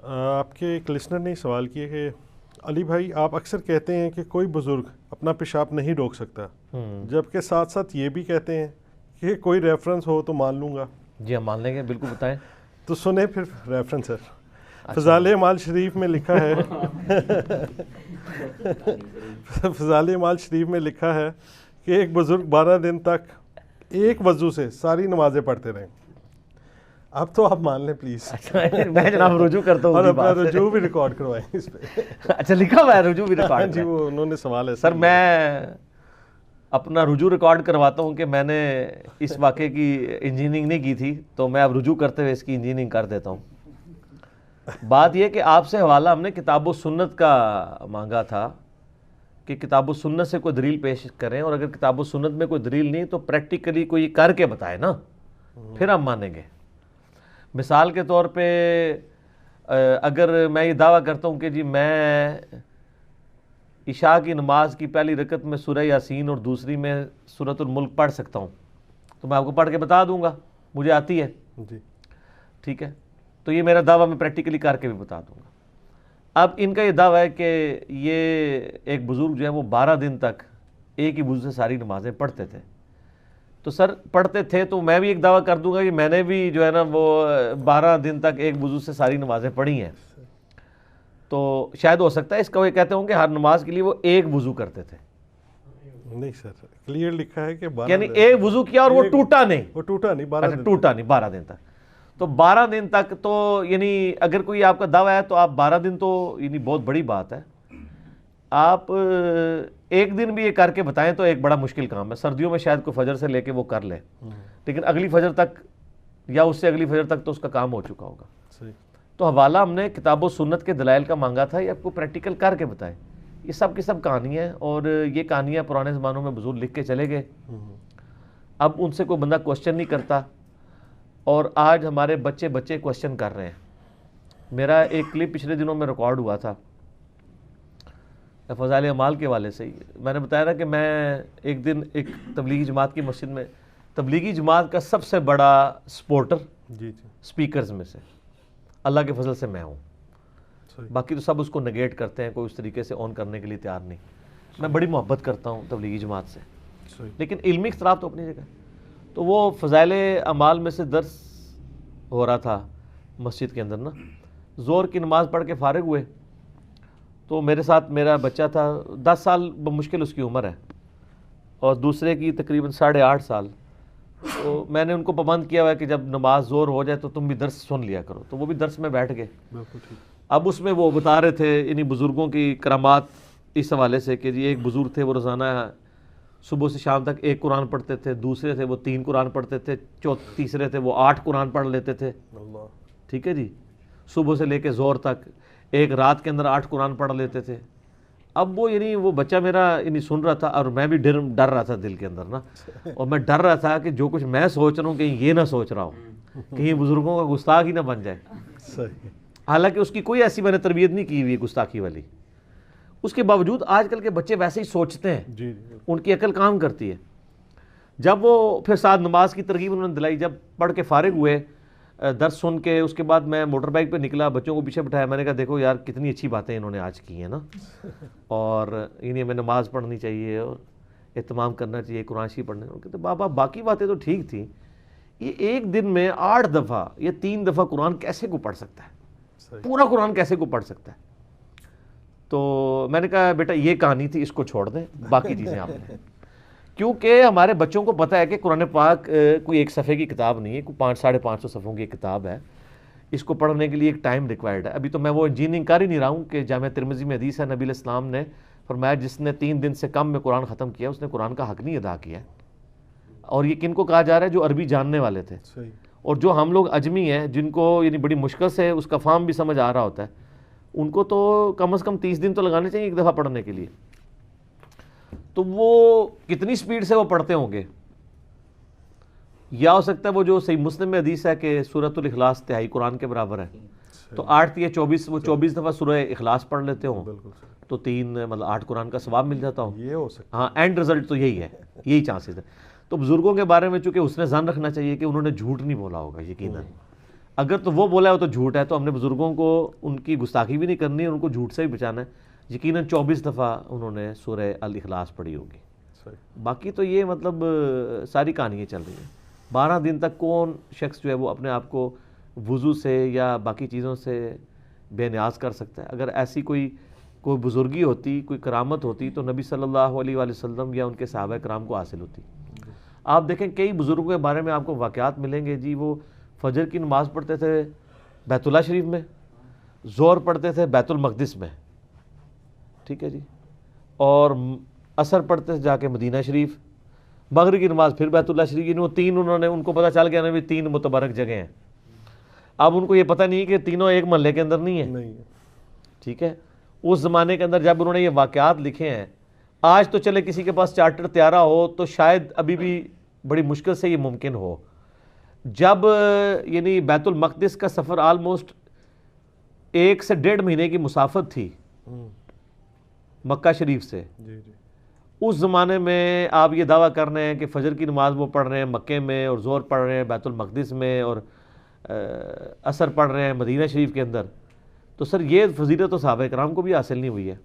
آپ کے ایک لسنر نے سوال کیا کہ علی بھائی آپ اکثر کہتے ہیں کہ کوئی بزرگ اپنا پیشاب نہیں روک سکتا، جبکہ ساتھ ساتھ یہ بھی کہتے ہیں کہ کوئی ریفرنس ہو تو مان لوں گا۔ جی ہم مان لیں گے، بالکل بتائیں۔ تو سنیں پھر ریفرنس سر۔ فضائل اعمال شریف میں لکھا ہے فضائل اعمال شریف میں لکھا ہے کہ ایک بزرگ 12 دن تک ایک وضو سے ساری نمازیں پڑھتے رہیں۔ اب تو آپ مان لیں پلیز۔ میں جناب رجوع کرتا ہوں، اور اپنا رجوع بھی ریکارڈ کروائیں اس پہ۔ اچھا لکھا ہوا ہے رجوع بھی ریکارڈ؟ جی وہ انہوں نے سوال ہے سر، میں اپنا رجوع ریکارڈ کرواتا ہوں کہ میں نے اس واقعے کی انجینئرنگ نہیں کی تھی، تو میں اب رجوع کرتے ہوئے اس کی انجینئرنگ کر دیتا ہوں۔ بات یہ کہ آپ سے حوالہ ہم نے کتاب و سنت کا مانگا تھا کہ کتاب و سنت سے کوئی دلیل پیش کریں، اور اگر کتاب و سنت میں کوئی دلیل نہیں تو پریکٹیکلی کوئی کر کے بتائے نا، پھر ہم مانیں گے۔ مثال کے طور پہ اگر میں یہ دعویٰ کرتا ہوں کہ جی میں عشاء کی نماز کی پہلی رکعت میں سورہ یاسین اور دوسری میں سورۃ الملک پڑھ سکتا ہوں، تو میں آپ کو پڑھ کے بتا دوں گا، مجھے آتی ہے جی، ٹھیک ہے، تو یہ میرا دعویٰ میں پریکٹیکلی کر کے بھی بتا دوں گا۔ اب ان کا یہ دعویٰ ہے کہ یہ ایک بزرگ جو ہے وہ 12 دن تک ایک ہی وضو سے ساری نمازیں پڑھتے تھے، تو سر پڑھتے تھے تو میں بھی ایک دعویٰ کر دوں گا کہ میں نے بھی جو ہے نا وہ 12 دن تک ایک وضو سے ساری نمازیں پڑھی ہیں، تو شاید ہو سکتا ہے اس کا وہ کہتے ہوں کہ ہر نماز کے لیے وہ ایک وضو کرتے تھے۔ نہیں سر، کلیئر لکھا ہے کہ یعنی ایک وضو کیا اور وہ ٹوٹا نہیں، وہ ٹوٹا نہیں، 12 دن ٹوٹا نہیں 12 دن تک۔ تو 12 دن تک تو یعنی اگر کوئی آپ کا دعویٰ ہے تو آپ 12 دن تو یعنی بہت بڑی بات ہے۔ آپ ایک دن بھی یہ کر کے بتائیں تو ایک بڑا مشکل کام ہے۔ سردیوں میں شاید کوئی فجر سے لے کے وہ کر لے، لیکن اگلی فجر تک یا اس سے اگلی فجر تک تو اس کا کام ہو چکا ہوگا۔ صحیح۔ تو حوالہ ہم نے کتاب و سنت کے دلائل کا مانگا تھا، یہ آپ کو پریکٹیکل کر کے بتائیں۔ یہ سب کی سب کہانیاں ہیں، اور یہ کہانیاں پرانے زمانوں میں بزرگ لکھ کے چلے گئے، اب ان سے کوئی بندہ کوشچن نہیں کرتا، اور آج ہمارے بچے کوشچن کر رہے ہیں۔ میرا ایک کلپ پچھلے دنوں میں ریکارڈ ہوا تھا فضائل اعمال کے حوالے سے ہی۔ میں نے بتایا نا کہ میں ایک دن ایک تبلیغی جماعت کی مسجد میں، تبلیغی جماعت کا سب سے بڑا سپورٹر جی سپیکرز میں سے اللہ کے فضل سے میں ہوں، باقی تو سب اس کو نگیٹ کرتے ہیں، کوئی اس طریقے سے آن کرنے کے لیے تیار نہیں۔ میں بڑی محبت کرتا ہوں تبلیغی جماعت سے، لیکن علمی اختلاف تو اپنی جگہ۔ تو وہ فضائل اعمال میں سے درس ہو رہا تھا مسجد کے اندر نا، ظہر کی نماز پڑھ کے فارغ ہوئے، تو میرے ساتھ میرا بچہ تھا، 10 سال بمشکل اس کی عمر ہے، اور دوسرے کی تقریباً 8.5 سال۔ تو میں نے ان کو پابند کیا ہوا ہے کہ جب نماز ظہر ہو جائے تو تم بھی درس سن لیا کرو، تو وہ بھی درس میں بیٹھ گئے۔ اب اس میں وہ بتا رہے تھے انہی بزرگوں کی کرامات اس حوالے سے کہ جی ایک بزرگ تھے وہ روزانہ صبح سے شام تک ایک قرآن پڑھتے تھے، دوسرے تھے وہ 3 قرآن پڑھتے تھے، تیسرے تھے وہ 8 قرآن پڑھ لیتے تھے، ٹھیک ہے جی، صبح سے لے کے ظہر تک ایک رات کے اندر 8 قرآن پڑھ لیتے تھے۔ اب وہ یعنی وہ بچہ میرا یعنی سن رہا تھا، اور میں بھی ڈر رہا تھا دل کے اندر نا، اور میں ڈر رہا تھا کہ جو کچھ میں سوچ رہا ہوں کہیں یہ نہ سوچ رہا ہوں، کہیں بزرگوں کا گستاخ ہی نہ بن جائے۔ حالانکہ اس کی کوئی ایسی میں نے تربیت نہیں کی ہوئی گستاخی والی، اس کے باوجود آج کل کے بچے ویسے ہی سوچتے ہیں، ان کی عقل کام کرتی ہے۔ جب وہ پھر ساتھ نماز کی ترغیب انہوں نے دلائی، جب پڑھ کے فارغ ہوئے درس سن کے، اس کے بعد میں موٹر بائک پہ نکلا، بچوں کو پیچھے بٹھایا، میں نے کہا دیکھو یار کتنی اچھی باتیں انہوں نے آج کی ہیں نا، اور انہیں ہمیں نماز پڑھنی چاہیے اور اہتمام کرنا چاہیے قرآن شریف پڑھنے۔ کہتے بابا باقی باتیں تو ٹھیک تھیں، یہ ایک دن میں 8 دفعہ یا 3 دفعہ قرآن کیسے کو پڑھ سکتا ہے، پورا قرآن کیسے کو پڑھ سکتا ہے؟ تو میں نے کہا بیٹا یہ کہانی تھی، اس کو چھوڑ دیں، باقی چیزیں آپ نے، کیونکہ ہمارے بچوں کو پتہ ہے کہ قرآن پاک کوئی ایک صفحے کی کتاب نہیں ہے، کوئی 500-550 صفحوں کی کتاب ہے، اس کو پڑھنے کے لیے ایک ٹائم ریکوائرڈ ہے۔ ابھی تو میں وہ انجینئرنگ کر ہی نہیں رہا ہوں کہ جامعہ ترمذی میں حدیث ہے، نبی علیہ السلام نے فرمایا جس نے 3 دن سے کم میں قرآن ختم کیا اس نے قرآن کا حق نہیں ادا کیا ہے، اور یہ کن کو کہا جا رہا ہے؟ جو عربی جاننے والے تھے، اور جو ہم لوگ اجمی ہیں جن کو یعنی بڑی مشکل سے اس کا فارم بھی سمجھ آ رہا ہوتا ہے، ان کو تو کم از کم 30 دن تو لگانے چاہیے ایک دفعہ پڑھنے کے لیے۔ تو وہ کتنی سپیڈ سے وہ پڑھتے ہوں گے، یا ہو سکتا ہے وہ جو صحیح مسلم میں حدیث ہے کہ سورۃ الاخلاص 3 قرآن کے برابر ہے، تو 8 یا 24 وہ 24 دفعہ سورہ اخلاص پڑھ لیتے ہوں، تو 3 مطلب 8 قرآن کا ثواب مل جاتا ہوں۔ یہ ہو سکتا ہاں، اینڈ رزلٹ تو یہی ہے، یہی چانسز ہے۔ تو بزرگوں کے بارے میں چونکہ حسن ظن رکھنا چاہیے کہ انہوں نے جھوٹ نہیں بولا ہوگا یقیناً۔ اگر تو وہ بولا ہے وہ تو جھوٹ ہے، تو ہم نے بزرگوں کو ان کی گستاخی بھی نہیں کرنی، ان کو جھوٹ سے بھی بچانا ہے۔ یقیناً 24 دفعہ انہوں نے سورہ الاخلاص پڑھی ہوگی، باقی تو یہ مطلب ساری کہانیاں چل رہی ہیں۔ 12 دن تک کون شخص جو ہے وہ اپنے آپ کو وضو سے یا باقی چیزوں سے بے نیاز کر سکتا ہے؟ اگر ایسی کوئی بزرگی ہوتی، کوئی کرامت ہوتی، تو نبی صلی اللہ علیہ وآلہ وسلم یا ان کے صحابہ کرام کو حاصل ہوتی۔ آپ دیکھیں کئی بزرگوں کے بارے میں آپ کو واقعات ملیں گے جی، وہ فجر کی نماز پڑھتے تھے بیت اللہ شریف میں، ظہر پڑھتے تھے بیت المقدس میں، ٹھیک ہے جی، اور عصر پڑھتے تھے جا کے مدینہ شریف، مغرب کی نماز پھر بیت اللہ شریف، یعنی وہ تین ان کو پتہ چل گیا نا بھی 3 متبرک جگہ ہیں۔ اب ان کو یہ پتہ نہیں کہ تینوں ایک محلے کے اندر نہیں ہیں، ٹھیک ہے۔ اس زمانے کے اندر جب انہوں نے یہ واقعات لکھے ہیں، آج تو چلے کسی کے پاس چارٹر طیارہ ہو تو شاید ابھی بھی بڑی مشکل سے یہ ممکن ہو۔ جب یعنی بیت المقدس کا سفر آلموسٹ 1 سے 1.5 مہینے کی مسافت تھی مکہ شریف سے، اس زمانے میں آپ یہ دعویٰ کر رہے ہیں کہ فجر کی نماز وہ پڑھ رہے ہیں مکے میں، اور ظہر پڑھ رہے ہیں بیت المقدس میں، اور عصر پڑھ رہے ہیں مدینہ شریف کے اندر، تو سر یہ فضیلت تو صحابہ کرام کو بھی حاصل نہیں ہوئی ہے۔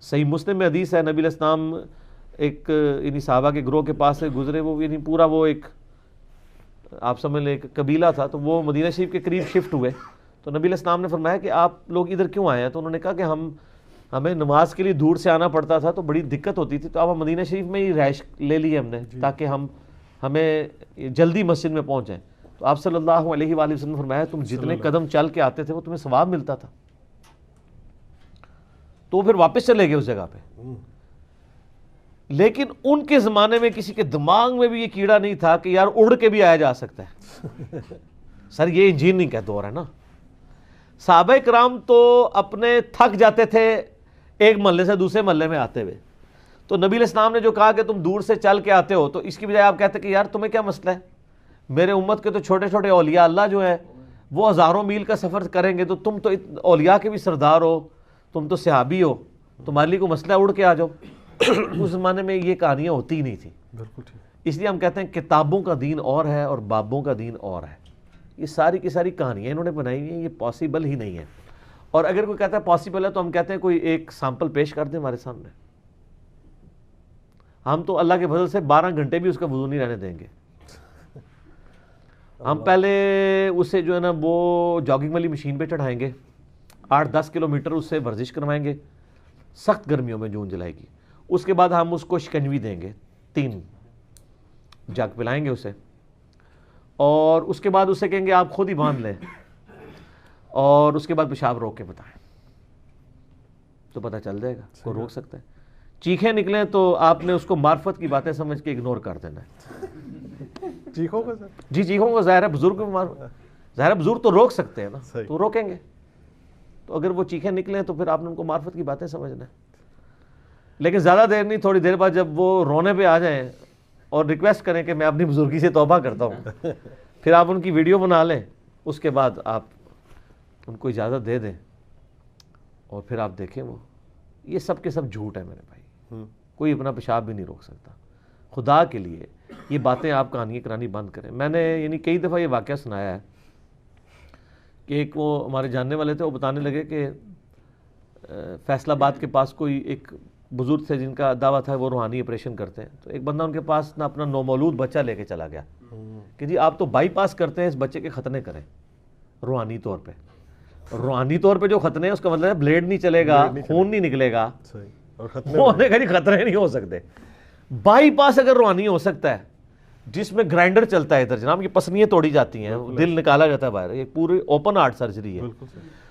صحیح مسلم میں حدیث ہے، نبی علیہ السلام ایک یعنی صحابہ کے گروہ کے پاس سے گزرے، وہ یعنی پورا وہ ایک آپ سمجھ لیں ایک قبیلہ تھا، تو وہ مدینہ شریف کے قریب شفٹ ہوئے، تو نبی علیہ السلام نے فرمایا کہ آپ لوگ ادھر کیوں آئے ہیں؟ تو انہوں نے کہا کہ ہمیں نماز کے لیے دور سے آنا پڑتا تھا تو بڑی دقت ہوتی تھی، تو اب ہم مدینہ شریف میں ہی رہائش لے لی ہم نے تاکہ ہمیں جلدی مسجد میں پہنچ جائیں۔ تو آپ صلی اللہ علیہ وآلہ وسلم نے فرمایا تم جتنے قدم چل کے آتے تھے وہ تمہیں ثواب ملتا تھا، تو پھر واپس چلے گئے اس جگہ پہ۔ لیکن ان کے زمانے میں کسی کے دماغ میں بھی یہ کیڑا نہیں تھا کہ یار اڑ کے بھی آیا جا سکتا ہے۔ سر یہ انجینئرنگ کا دور ہے نا۔ صحابہ کرام تو اپنے تھک جاتے تھے ایک محلے سے دوسرے محلے میں آتے ہوئے، تو نبی علیہ السلام نے جو کہا کہ تم دور سے چل کے آتے ہو، تو اس کی بجائے آپ کہتے کہ یار تمہیں کیا مسئلہ ہے، میرے امت کے تو چھوٹے چھوٹے اولیاء اللہ جو ہیں وہ ہزاروں میل کا سفر کریں گے، تو تم تو اولیاء کے بھی سردار ہو، تم تو صحابی ہو، تمہارے لیے کوئی مسئلہ اڑ کے آ جاؤ۔ اس زمانے میں یہ کہانیاں ہوتی ہی نہیں تھی، اس لیے ہم کہتے ہیں کتابوں کا دین اور ہے اور بابوں کا دین اور ہے۔ یہ ساری کی ساری کہانیاں انہوں نے بنائی ہوئی ہیں، یہ پاسبل ہی نہیں ہے۔ اور اگر کوئی کہتا ہے پاسبل ہے تو ہم کہتے ہیں کوئی ایک سیمپل پیش کر دیں ہمارے سامنے، ہم تو اللہ کے فضل سے 12 گھنٹے بھی اس کا وضو نہیں رہنے دیں گے۔ ہم پہلے اسے جو ہے نا وہ جاگنگ والی مشین پہ چڑھائیں گے، 8-10 کلومیٹر اس سے ورزش کروائیں گے سخت گرمیوں میں جون جولائی کی، اس کے بعد ہم اس کو شکنجوی دیں گے، 3 جگ پلائیں گے اسے، اور اس کے بعد اسے کہیں گے آپ خود ہی باندھ لیں، اور اس کے بعد پیشاب روک کے بتائیں، تو پتہ چل جائے گا کوئی روک سکتا ہے۔ چیخیں نکلیں تو آپ نے اس کو معرفت کی باتیں سمجھ کے اگنور کر دینا ہے۔ چیخوں کا جی چیخوں کا ظاہر ہے بزرگ ظاہر ہے بزرگ تو روک سکتے ہیں نا، تو روکیں گے، تو اگر وہ چیخیں نکلیں تو پھر آپ نے ان کو معرفت کی باتیں سمجھنا ہے۔ لیکن زیادہ دیر نہیں، تھوڑی دیر بعد جب وہ رونے پہ آ جائیں اور ریکویسٹ کریں کہ میں اپنی بزرگی سے توبہ کرتا ہوں، پھر آپ ان کی ویڈیو بنا لیں، اس کے بعد آپ ان کو اجازت دے دیں، اور پھر آپ دیکھیں وہ یہ سب کے سب جھوٹ ہے میرے بھائی، کوئی اپنا پیشاب بھی نہیں روک سکتا۔ خدا کے لیے یہ باتیں آپ کہانیاں کرانی بند کریں۔ میں نے یعنی کئی دفعہ یہ واقعہ سنایا ہے کہ ایک وہ ہمارے جاننے والے تھے، وہ بتانے لگے کہ فیصل آباد کے پاس کوئی ایک بزرگ تھے جن کا دعویٰ تھا وہ روحانی آپریشن کرتے ہیں، تو ایک بندہ ان کے پاس نہ اپنا نومولود بچہ لے کے چلا گیا کہ جی آپ تو بائی پاس کرتے ہیں، اس بچے کے ختنے کریں روحانی طور پہ۔ روحانی طور پہ جو ختنے ہیں اس کا مطلب ہے بلیڈ نہیں چلے گا، خون نہیں نکلے گا، ہونے کا خطرے نہیں ہو سکتے۔ بائی پاس اگر روحانی ہو سکتا ہے جس میں گرائنڈر چلتا ہے ادھر جناب، یہ پسلیاں توڑی جاتی ہیں، دل نکالا جاتا ہے باہر، یہ پوری اوپن ہارٹ سرجری ہے،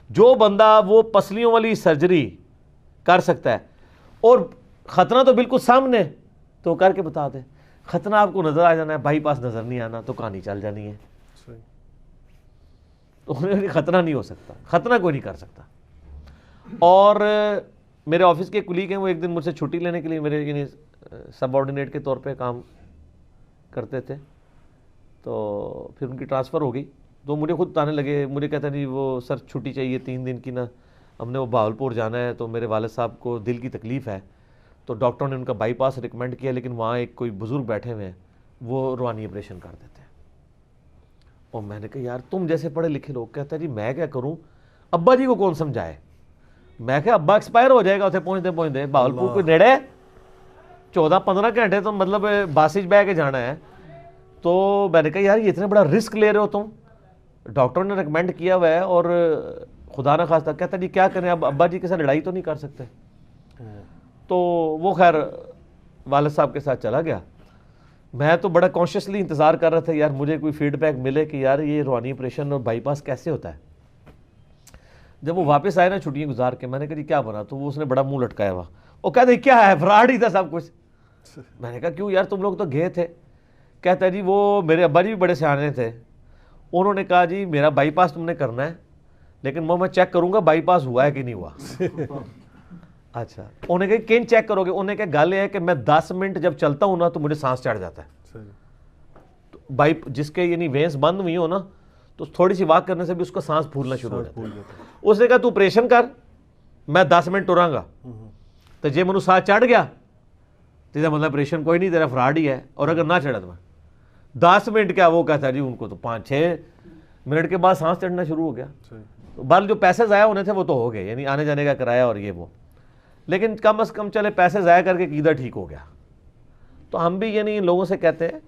جو بندہ وہ پسلیوں والی سرجری کر سکتا ہے اور ختنہ تو بالکل سامنے، تو کر کے بتا دے۔ ختنہ آپ کو نظر آ جانا ہے، بائی پاس نظر نہیں آنا، تو کہانی چل جانی ہے۔ تو ختنہ نہیں ہو سکتا، ختنہ کوئی نہیں کر سکتا۔ اور میرے آفس کے کلیگ ہیں، وہ ایک دن مجھ سے چھٹی لینے کے لیے میرے یعنی سب آرڈینیٹ کے طور پہ کام کرتے تھے، تو پھر ان کی ٹرانسفر ہو گئی، تو مجھے خود بتانے لگے، مجھے کہتا نہیں وہ سر چھٹی چاہیے 3 دن کی نا، ہم نے وہ بہاولپور جانا ہے، تو میرے والد صاحب کو دل کی تکلیف ہے، تو ڈاکٹروں نے ان کا بائی پاس ریکمینڈ کیا، لیکن وہاں ایک کوئی بزرگ بیٹھے ہوئے ہیں وہ روحانی آپریشن کر دیتے ہیں۔ اور میں نے کہا یار تم جیسے پڑھے لکھے لوگ. کہتا ہے جی میں کیا کروں, ابا جی کو کون سمجھائے. میں کہا ابا ایکسپائر ہو جائے گا اتنے پہنچتے بہاولپور کوئی نیڑے ہے 14-15 گھنٹے تو مطلب باسج بہ کے جانا ہے. تو میں نے کہا یار یہ اتنا بڑا رسک لے رہے ہو تم, ڈاکٹر نے ریکمینڈ کیا ہوا ہے اور خدا نہ خواستہ. کہتا جی کیا کریں, اب ابا جی کے ساتھ لڑائی تو نہیں کر سکتے. تو وہ خیر والد صاحب کے ساتھ چلا گیا. میں تو بڑا کانشیسلی انتظار کر رہا تھا یار مجھے کوئی فیڈ بیک ملے کہ یار یہ روحانی آپریشن اور بائی پاس کیسے ہوتا ہے. جب وہ واپس آئے نا چھٹیاں گزار کے, میں نے کہا جی کیا بنا, تو وہ اس نے بڑا منہ لٹکایا ہوا, وہ کہتے کیا ہے فراڈ ہی تھا سب کچھ. میں نے کہا کیوں یار تم لوگ تو گئے تھے. کہتا ہے جی وہ میرے ابا جی بھی بڑے سیانے تھے, انہوں نے کہا جی میرا بائی پاس تم نے کرنا ہے لیکن وہ میں چیک کروں گا بائی پاس ہوا ہے کہ نہیں ہوا. اچھا, انہوں نے کہا کین چیک کرو گے. انہوں نے کہا گل یہ ہے کہ میں 10 منٹ جب چلتا ہوں نا تو مجھے سانس چڑھ جاتا ہے. بائی جس کے یعنی وینس بند ہوئی ہو نا تو تھوڑی سی واک کرنے سے بھی اس کو سانس پھولنا شروع ہو جاتا ہے. اس نے کہا تو آپریشن کر, میں 10 منٹ ٹراں گا. تو جی مجھے سانس چڑھ گیا تو مطلب آپریشن کوئی نہیں, تیرا فراڈ ہی ہے. اور اگر نہ چڑھا تو میں 10 منٹ کیا, وہ کہتا ہے جی ان کو تو 5-6 منٹ کے بعد سانس چڑھنا شروع ہو گیا. بل جو پیسے ضائع ہونے تھے وہ تو ہو گئے, یعنی آنے جانے کا کرایہ اور یہ وہ, لیکن کم از کم چلے پیسے ضائع کر کے عقیدہ ٹھیک ہو گیا. تو ہم بھی یعنی ان لوگوں سے کہتے ہیں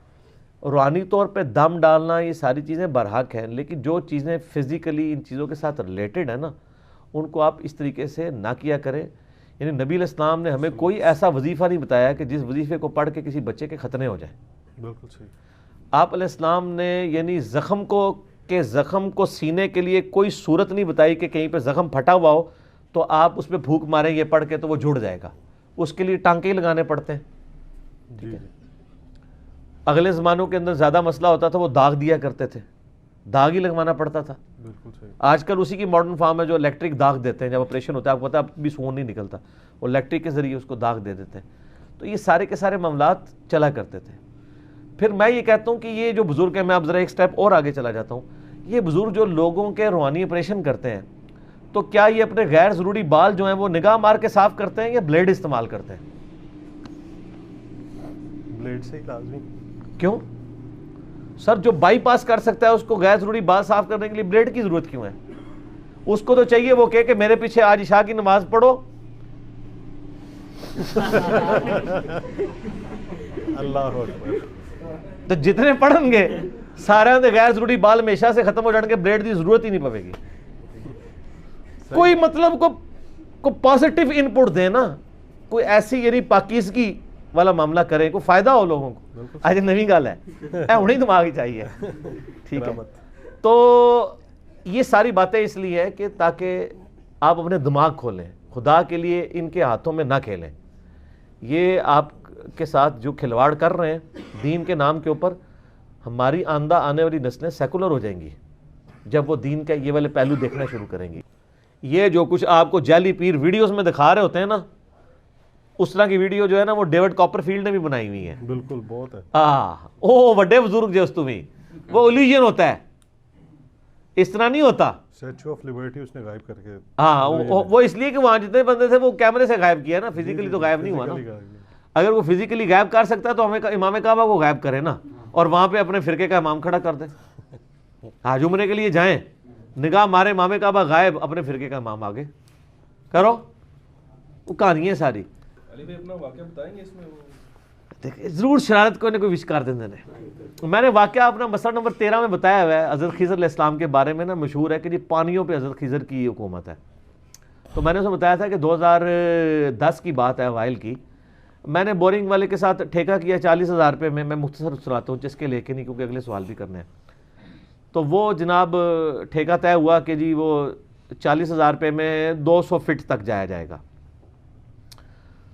روحانی طور پہ دم ڈالنا یہ ساری چیزیں برحق ہیں, لیکن جو چیزیں فزیکلی ان چیزوں کے ساتھ ریلیٹڈ ہیں نا ان کو آپ اس طریقے سے نہ کیا کریں. یعنی نبی علیہ السلام نے ہمیں کوئی ایسا وظیفہ نہیں بتایا کہ جس وظیفے کو پڑھ کے کسی بچے کے ختنے ہو جائیں. بالکل صحیح. آپ علیہ السلام نے یعنی زخم کو سینے کے لیے کوئی صورت نہیں بتائی کہ کہیں پہ زخم پھٹا ہوا ہو تو آپ اس پہ پھونک ماریں یہ پڑھ کے تو وہ جڑ جائے گا. اس کے لیے ٹانکے ہی لگانے پڑتے ہیں. ٹھیک ہے. اگلے زمانوں کے اندر زیادہ مسئلہ ہوتا تھا, وہ داغ دیا کرتے تھے, داغ ہی لگوانا پڑتا تھا. بالکل صحیح. آج کل اسی کی ماڈرن فارم ہے جو الیکٹرک داغ دیتے ہیں. جب آپریشن ہوتا ہے آپ کو پتا ہے اب بھی سون نہیں نکلتا, وہ الیکٹرک کے ذریعے اس کو داغ دے دیتے ہیں. تو یہ سارے کے سارے معاملات چلا کرتے تھے. پھر میں یہ کہتا ہوں کہ یہ جو بزرگ ہیں, میں اب ذرا ایک سٹیپ اور آگے چلا جاتا ہوں, یہ بزرگ جو لوگوں کے روحانی آپریشن کرتے ہیں تو کیا یہ اپنے غیر ضروری بال جو ہیں وہ نگاہ مار کے صاف کرتے ہیں یا بلیڈ استعمال کرتے ہیں؟ بلیڈ سے ہی لازمی. کیوں سر, جو بائی پاس کر سکتا ہے اس کو غیر ضروری بال صاف کرنے کے لیے بلیڈ کی ضرورت کیوں ہے؟ اس کو تو چاہیے وہ کہ میرے پیچھے آج عشاء کی نماز پڑھو. اللہ اکبر. تو جتنے پڑھیں گے سارے غیر ضروری بال ہمیشہ سے ختم ہو جان گے, بلیڈ کی ضرورت ہی نہیں پڑے گی. کوئی مطلب کو پازیٹیو ان پٹ دیں نا, کوئی ایسی یعنی پاکیزگی والا معاملہ کریں, کوئی فائدہ ہو لوگوں کو. آج نئی گل ہے, انہیں دماغ ہی چاہیے. ٹھیک ہے. تو یہ ساری باتیں اس لیے ہے کہ تاکہ آپ اپنے دماغ کھولیں, خدا کے لیے ان کے ہاتھوں میں نہ کھیلیں. یہ آپ کے ساتھ جو کھلواڑ کر رہے ہیں دین کے نام کے اوپر, ہماری آندہ آنے والی نسلیں سیکولر ہو جائیں گی جب وہ دین کا یہ والے پہلو دیکھنا شروع کریں گی. یہ جو کچھ آپ کو جعلی پیر ویڈیوز میں دکھا رہے ہوتے ہیں نا, اس طرح کی ویڈیو جو ہے نا وہ ڈیوڈ کاپر فیلڈ نے بھی بنائی ہوئی ہے. بالکل بہت ہے. او بڑے بزرگ جو اس میں وہ الیوژن ہوتا ہے, اس طرح نہیں ہوتا. اسٹیچو آف لبرٹی اس نے غائب کر کے, وہ اس لیے کہ وہاں جتنے بندے تھے وہ کیمرے سے غائب کیا نا, فزیکلی تو غائب نہیں ہوا نا. اگر وہ فزیکلی غائب کر سکتا ہے تو ہمیں امام کعبہ کو غائب کرے نا, اور وہاں پہ اپنے فرقے کا امام کھڑا کر دے. حج عمرے کے لیے جائیں, نگاہ مارے امام کعبہ غائب, اپنے فرقے کا امام آگے کرو. وہ کہانی ہے ساری. اپنا واقعہ بتائیں گے اس میں؟ ضرور شرارت کوئی نہ کوئی وش کر دیں. میں نے واقعہ اپنا مسئلہ نمبر 13 میں بتایا ہوا ہے. حضرت خضر علیہ السلام کے بارے میں نا مشہور ہے کہ جی پانیوں پہ حضرت خضر کی حکومت ہے. تو میں نے اسے بتایا تھا کہ 2010 کی بات ہے, اوائل کی. میں نے بورنگ والے کے ساتھ ٹھیکہ کیا 40,000 روپے میں. میں مختصر سناتا ہوں جس کے لے کے نہیں, کیونکہ اگلے سوال بھی کرنے ہیں. تو وہ جناب ٹھیکہ طے ہوا کہ جی وہ 40,000 روپے میں 200 فٹ تک جایا جائے گا.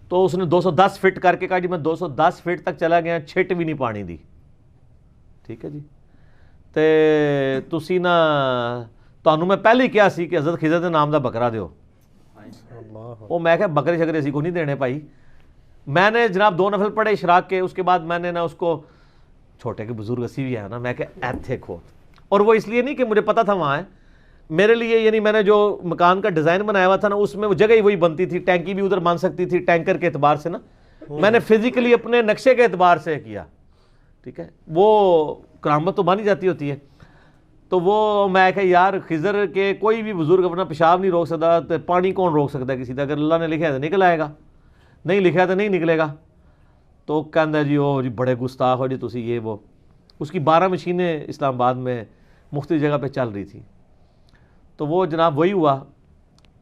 تو اس نے 210 فٹ کر کے کہا جی میں 210 فٹ تک چلا گیا, چھٹ بھی نہیں پانی دی. ٹھیک ہے جی. تے تسی نا تانوں میں پہلے کیا سی کہ حضرت خضر دے نام دا بکرا دیو. وہ میں کہ بکرے شکرے اسی کو نہیں دینے پائی. میں نے جناب 2 نفل پڑھے اشراق کے, اس کے بعد میں نے نا اس کو, چھوٹے کے بزرگ اسی بھی ہے نا, میں کہ ایتھے کھو. اور وہ اس لیے نہیں کہ مجھے پتا تھا وہاں ہے, میرے لیے یعنی میں نے جو مکان کا ڈیزائن بنایا ہوا تھا نا اس میں وہ جگہ ہی وہی بنتی تھی, ٹینکی بھی ادھر مان سکتی تھی ٹینکر کے اعتبار سے نا. میں نے فزیکلی اپنے نقشے کے اعتبار سے کیا. ٹھیک ہے. وہ کرامت تو بانی جاتی ہوتی ہے. تو وہ میں کہ یار خضر کے کوئی بھی بزرگ اپنا پیشاب نہیں روک سکتا تو پانی کون روک سکتا ہے کسی کا؟ اگر اللہ نے لکھا ہے تو نکل آئے گا، نہیں لکھا ہے تو نہیں نکلے گا۔ تو کہندا جی او جی بڑے گستاخ ہو جی تسی یہ وہ۔ اس کی 12 مشینیں اسلام آباد میں مختلف جگہ پہ چل رہی تھی، تو وہ جناب وہی ہوا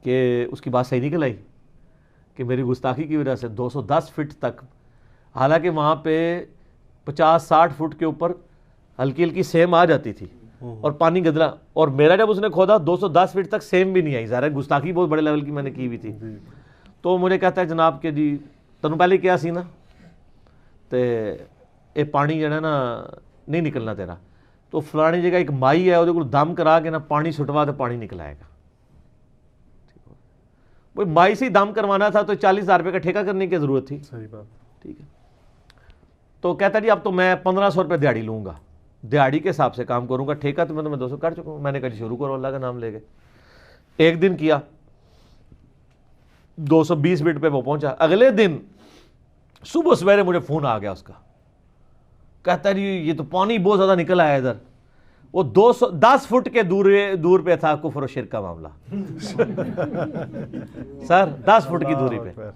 کہ اس کی بات صحیح نکل آئی کہ میری گستاخی کی وجہ سے 210 فٹ تک، حالانکہ وہاں پہ 50-60 فٹ کے اوپر ہلکی ہلکی سیم آ جاتی تھی اور پانی گدلا، اور میرا جب اس نے کھودا 210 فٹ تک سیم بھی نہیں آئی، ظاہر ہے گستاخی بہت بڑے لیول کی میں نے کی ہوئی تھی۔ تو مجھے کہتا ہے جناب کہ جی تنوں پہلے کیا سی نا تے اے پانی جڑا نا نہیں نکلنا تیرا، تو فلانی جگہ ایک مائی ہے وہ کو دم کرا کے نا پانی چھٹوا تو پانی نکل آئے گا۔ وہ مائی سے دم کروانا تھا تو 40,000 روپے کا ٹھیکہ کرنے کی ضرورت تھی۔ صحیح بات، ٹھیک ہے، تو کہتا جی اب تو میں 1500 روپے دیہڑی لوں گا، دیہڑی کے حساب سے کام کروں گا، ٹھیکہ تو میں 200 کر چکا ہوں۔ میں نے کہا جی شروع کرو، اللہ کا نام لے گئے۔ ایک دن کیا، 220 منٹ پہ وہ پہنچا۔ اگلے دن صبح سویرے مجھے فون آ گیا اس کا، کہتا جی یہ تو پانی بہت زیادہ نکل آیا ادھر۔ وہ 210 فٹ کے دور پہ تھا کفر و شرک کا معاملہ سر، 10 فٹ کی دوری پہ۔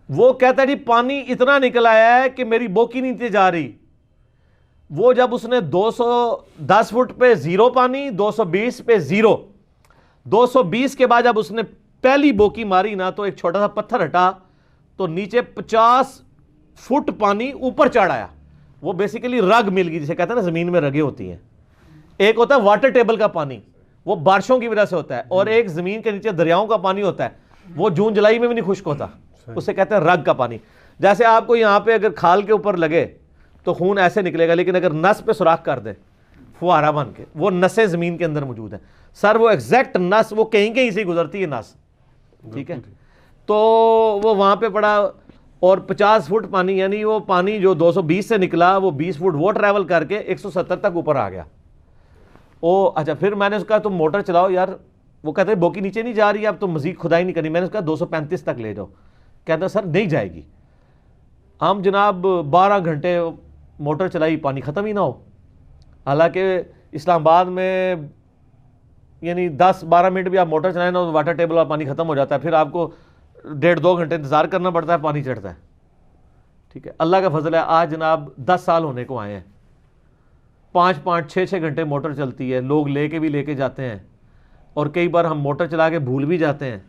وہ کہتا جی پانی اتنا نکل آیا ہے کہ میری بوکی نہیں تھی جا رہی۔ وہ جب اس نے 210 فٹ پہ زیرو پانی، 220 پہ زیرو، 220 کے بعد جب اس نے پہلی بوکی ماری نا تو ایک چھوٹا سا پتھر ہٹا تو نیچے 50 فٹ پانی اوپر چڑھ آیا۔ وہ بیسیکلی رگ مل گئی، جسے کہتے ہیں نا زمین میں رگیں ہوتی ہیں۔ ایک ہوتا ہے واٹر ٹیبل کا پانی، وہ بارشوں کی وجہ سے ہوتا ہے، اور ایک زمین کے نیچے دریاؤں کا پانی ہوتا ہے، وہ جون جولائی میں بھی نہیں خشک ہوتا، اسے کہتے ہیں رگ کا پانی۔ جیسے آپ کو یہاں پہ اگر کھال کے اوپر لگے تو خون ایسے نکلے گا، لیکن اگر نس پہ سوراخ کر دے فوارہ بن کے، وہ نسیں زمین کے اندر موجود ہیں سر، وہ ایگزیکٹ نس وہ کہیں کہیں سے گزرتی ہے نس، ٹھیک ہے۔ تو وہ وہاں پہ پڑا اور 50 فٹ پانی، یعنی وہ پانی جو 220 سے نکلا وہ 20 فٹ وہ ٹریول کر کے 170 تک اوپر آ گیا۔ اچھا پھر میں نے اس کا تم موٹر چلاؤ یار، وہ کہتے ہیں بوکی نیچے نہیں جا رہی، اب تو مزید کھدائی نہیں کرنی۔ میں نے اس کا 235 تک لے جاؤ، کہتا سر نہیں جائے گی۔ ہم جناب 12 گھنٹے موٹر چلائی، پانی ختم ہی نہ ہو۔ حالانکہ اسلام آباد میں یعنی 10-12 منٹ بھی آپ موٹر چلائیں نا واٹر ٹیبل والا پانی ختم ہو جاتا ہے، پھر آپ کو 1.5-2 گھنٹے انتظار کرنا پڑتا ہے، پانی چڑھتا ہے، ٹھیک ہے۔ اللہ کا فضل ہے آج جناب 10 سال ہونے کو آئے ہیں، 5-5 6-6 گھنٹے موٹر چلتی ہے، لوگ لے کے جاتے ہیں، اور کئی بار ہم موٹر چلا کے بھول بھی جاتے ہیں۔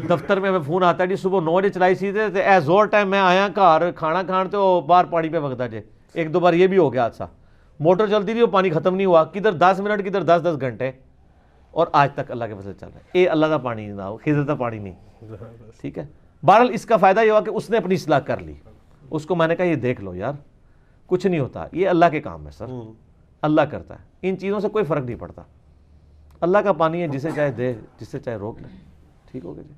دفتر میں ہمیں فون آتا ہے جی صبح 9 بجے چلائی سی تے اے زور ٹائم میں آیا گھر کھانا کھان تے وہ باہر پانی پہ وگدا جے۔ 1-2 بار یہ بھی ہو گیا حادثہ، موٹر چلتی تھی وہ پانی ختم نہیں ہوا، کدھر 10 منٹ کدھر 10 گھنٹے، اور آج تک اللہ کے فضل چل رہا ہے۔ اے اللہ کا پانی نہ ہو، خضر کا پانی نہیں، ٹھیک ہے۔ بہرحال اس کا فائدہ یہ ہوا کہ اس نے اپنی اصلاح کر لی، اس کو میں نے کہا یہ دیکھ لو یار کچھ نہیں ہوتا، یہ اللہ کے کام ہے سر، اللہ کرتا ہے، ان چیزوں سے کوئی فرق نہیں پڑتا۔ اللہ کا پانی ہے، جسے چاہے دے، جسے چاہے روک لے، ٹھیک ہو گیا جی۔